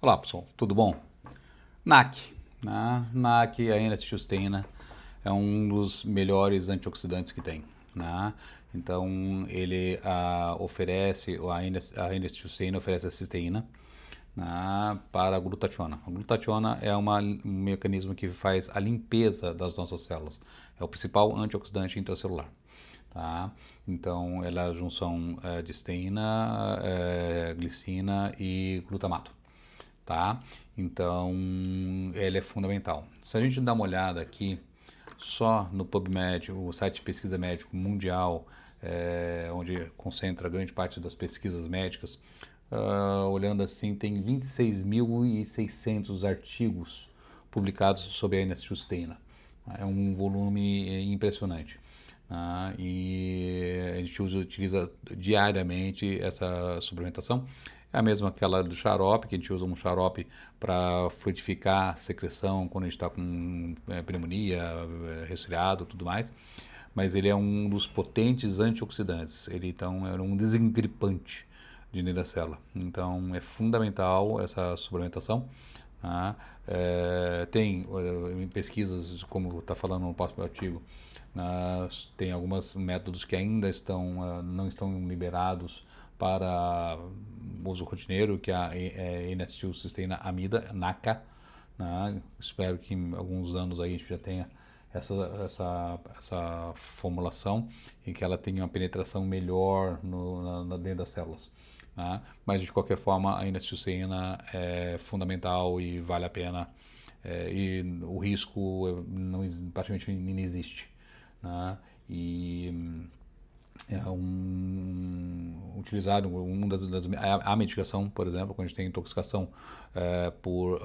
Olá pessoal, tudo bom? NAC, né? NAC, a N-acetilcisteína, é um dos melhores antioxidantes que tem, né? Então ele oferece, a N-acetilcisteína oferece a cisteína, né, para a glutationa. A glutationa é um mecanismo que faz a limpeza das nossas células, é o principal antioxidante intracelular. Tá? Então ela é a junção de cisteína, glicina e glutamato. Tá? Então, ele é fundamental. Se a gente dá uma olhada aqui, só no PubMed, o site de pesquisa médico mundial, onde concentra grande parte das pesquisas médicas, olhando assim, tem 26.600 artigos publicados sobre a N-acetilcisteína. É um volume impressionante. E a gente utiliza diariamente essa suplementação. É a mesma aquela do xarope, que a gente usa um xarope para fluidificar a secreção quando a gente está com pneumonia, resfriado, tudo mais. Mas ele é um dos potentes antioxidantes. Ele então é um desengripante de dentro da célula. Então é fundamental essa suplementação. Tá? Tem em pesquisas, como está falando no próximo artigo, tem alguns métodos que ainda não estão liberados para uso rotineiro, que é a N-acetilcisteína amida, NACA. Né? Espero que em alguns anos aí a gente já tenha essa formulação e que ela tenha uma penetração melhor dentro das células. Tá? Mas de qualquer forma, a N-acetilcisteína é fundamental e vale a pena. E o risco praticamente não existe. Né? E é utilizado a medicação, por exemplo, quando a gente tem intoxicação por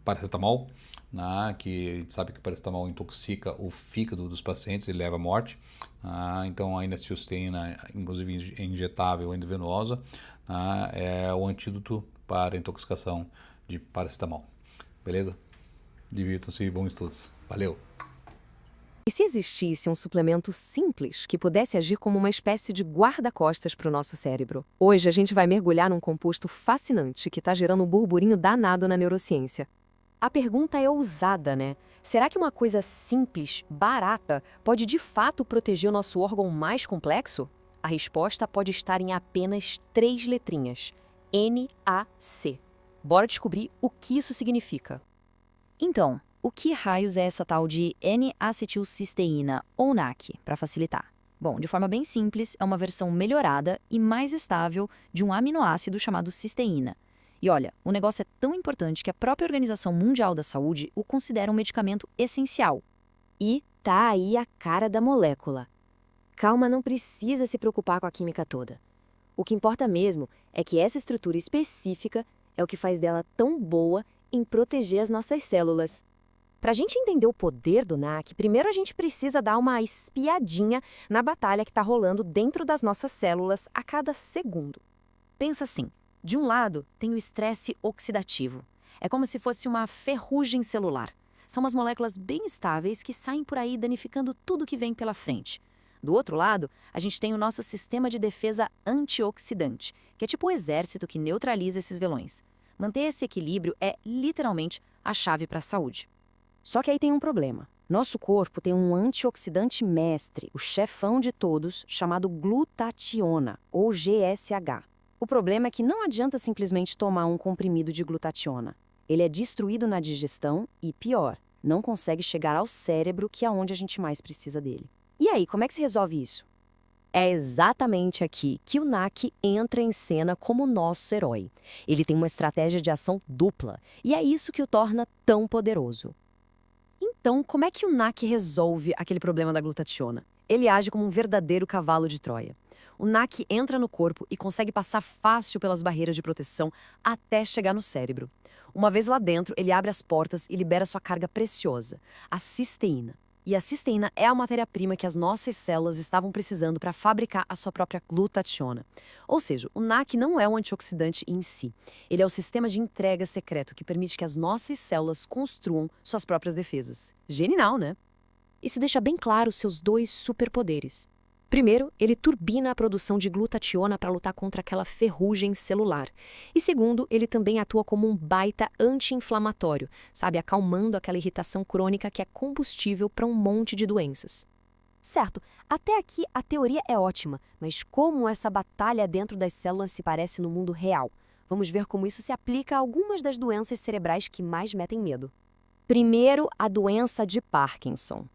paracetamol, né, que a gente sabe que o paracetamol intoxica o fígado dos pacientes e leva à morte. Então a N-acetilcisteína, inclusive injetável endovenosa, é o antídoto para a intoxicação de paracetamol. Beleza? Divirtam-se e bons estudos. Valeu! E se existisse um suplemento simples que pudesse agir como uma espécie de guarda-costas para o nosso cérebro? Hoje a gente vai mergulhar num composto fascinante que está gerando um burburinho danado na neurociência. A pergunta é ousada, né? Será que uma coisa simples, barata, pode de fato proteger o nosso órgão mais complexo? A resposta pode estar em apenas 3 letrinhas: NAC. Bora descobrir o que isso significa. Então, o que raios é essa tal de N-acetilcisteína, ou NAC, para facilitar? Bom, de forma bem simples, é uma versão melhorada e mais estável de um aminoácido chamado cisteína. E olha, o negócio é tão importante que a própria Organização Mundial da Saúde o considera um medicamento essencial. E tá aí a cara da molécula. Calma, não precisa se preocupar com a química toda. O que importa mesmo é que essa estrutura específica é o que faz dela tão boa em proteger as nossas células. Para a gente entender o poder do NAC, primeiro a gente precisa dar uma espiadinha na batalha que está rolando dentro das nossas células a cada segundo. Pensa assim, de um lado tem o estresse oxidativo. É como se fosse uma ferrugem celular. São umas moléculas bem estáveis que saem por aí danificando tudo que vem pela frente. Do outro lado, a gente tem o nosso sistema de defesa antioxidante, que é tipo o exército que neutraliza esses vilões. Manter esse equilíbrio é, literalmente, a chave para a saúde. Só que aí tem um problema. Nosso corpo tem um antioxidante mestre, o chefão de todos, chamado glutationa, ou GSH. O problema é que não adianta simplesmente tomar um comprimido de glutationa. Ele é destruído na digestão e, pior, não consegue chegar ao cérebro, que é onde a gente mais precisa dele. E aí, como é que se resolve isso? É exatamente aqui que o NAC entra em cena como nosso herói. Ele tem uma estratégia de ação dupla, e é isso que o torna tão poderoso. Então, como é que o NAC resolve aquele problema da glutationa? Ele age como um verdadeiro cavalo de Troia. O NAC entra no corpo e consegue passar fácil pelas barreiras de proteção até chegar no cérebro. Uma vez lá dentro, ele abre as portas e libera sua carga preciosa, a cisteína. E a cisteína é a matéria-prima que as nossas células estavam precisando para fabricar a sua própria glutationa. Ou seja, o NAC não é um antioxidante em si. Ele é o sistema de entrega secreto que permite que as nossas células construam suas próprias defesas. Genial, né? Isso deixa bem claro seus 2 superpoderes. Primeiro, ele turbina a produção de glutationa para lutar contra aquela ferrugem celular. E segundo, ele também atua como um baita anti-inflamatório, sabe, acalmando aquela irritação crônica que é combustível para um monte de doenças. Certo, até aqui a teoria é ótima, mas como essa batalha dentro das células se parece no mundo real? Vamos ver como isso se aplica a algumas das doenças cerebrais que mais metem medo. Primeiro, a doença de Parkinson.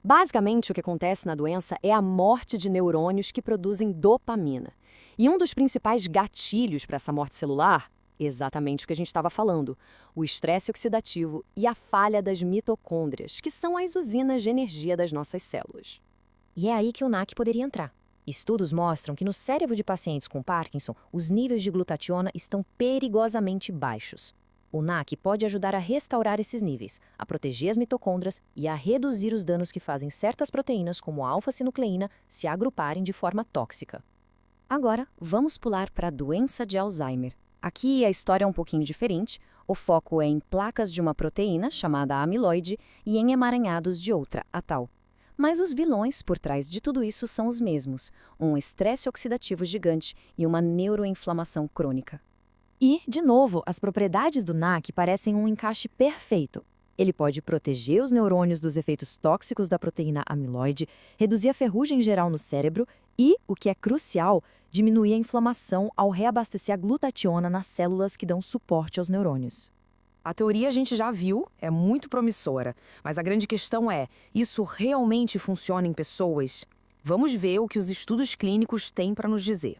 Basicamente, o que acontece na doença é a morte de neurônios que produzem dopamina. E um dos principais gatilhos para essa morte celular, exatamente o que a gente estava falando, o estresse oxidativo e a falha das mitocôndrias, que são as usinas de energia das nossas células. E é aí que o NAC poderia entrar. Estudos mostram que no cérebro de pacientes com Parkinson, os níveis de glutationa estão perigosamente baixos. O NAC pode ajudar a restaurar esses níveis, a proteger as mitocôndrias e a reduzir os danos que fazem certas proteínas, como a alfa-sinucleína, se agruparem de forma tóxica. Agora, vamos pular para a doença de Alzheimer. Aqui a história é um pouquinho diferente. O foco é em placas de uma proteína, chamada amiloide, e em emaranhados de outra, a tal. Mas os vilões por trás de tudo isso são os mesmos: um estresse oxidativo gigante e uma neuroinflamação crônica. E, de novo, as propriedades do NAC parecem um encaixe perfeito. Ele pode proteger os neurônios dos efeitos tóxicos da proteína amiloide, reduzir a ferrugem geral no cérebro e, o que é crucial, diminuir a inflamação ao reabastecer a glutationa nas células que dão suporte aos neurônios. A teoria a gente já viu, é muito promissora, mas a grande questão é, isso realmente funciona em pessoas? Vamos ver o que os estudos clínicos têm para nos dizer.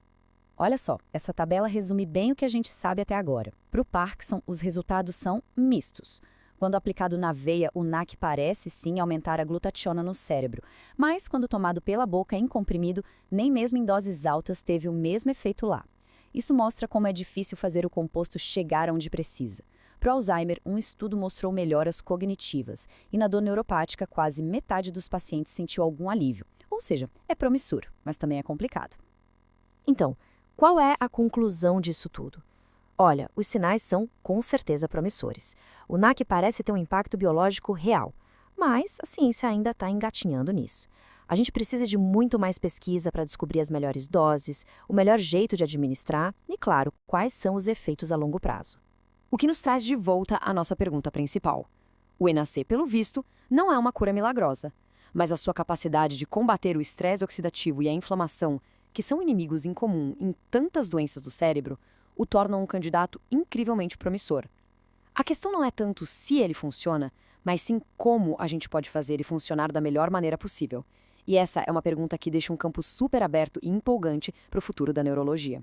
Olha só, essa tabela resume bem o que a gente sabe até agora. Para o Parkinson, os resultados são mistos. Quando aplicado na veia, o NAC parece sim aumentar a glutationa no cérebro, mas quando tomado pela boca em comprimido, nem mesmo em doses altas teve o mesmo efeito lá. Isso mostra como é difícil fazer o composto chegar onde precisa. Para o Alzheimer, um estudo mostrou melhoras cognitivas, e na dor neuropática, quase metade dos pacientes sentiu algum alívio. Ou seja, é promissor, mas também é complicado. Então, qual é a conclusão disso tudo? Olha, os sinais são com certeza promissores. O NAC parece ter um impacto biológico real, mas a ciência ainda está engatinhando nisso. A gente precisa de muito mais pesquisa para descobrir as melhores doses, o melhor jeito de administrar e, claro, quais são os efeitos a longo prazo. O que nos traz de volta à nossa pergunta principal. O NAC, pelo visto, não é uma cura milagrosa, mas a sua capacidade de combater o estresse oxidativo e a inflamação, que são inimigos em comum em tantas doenças do cérebro, o tornam um candidato incrivelmente promissor. A questão não é tanto se ele funciona, mas sim como a gente pode fazer ele funcionar da melhor maneira possível. E essa é uma pergunta que deixa um campo super aberto e empolgante para o futuro da neurologia.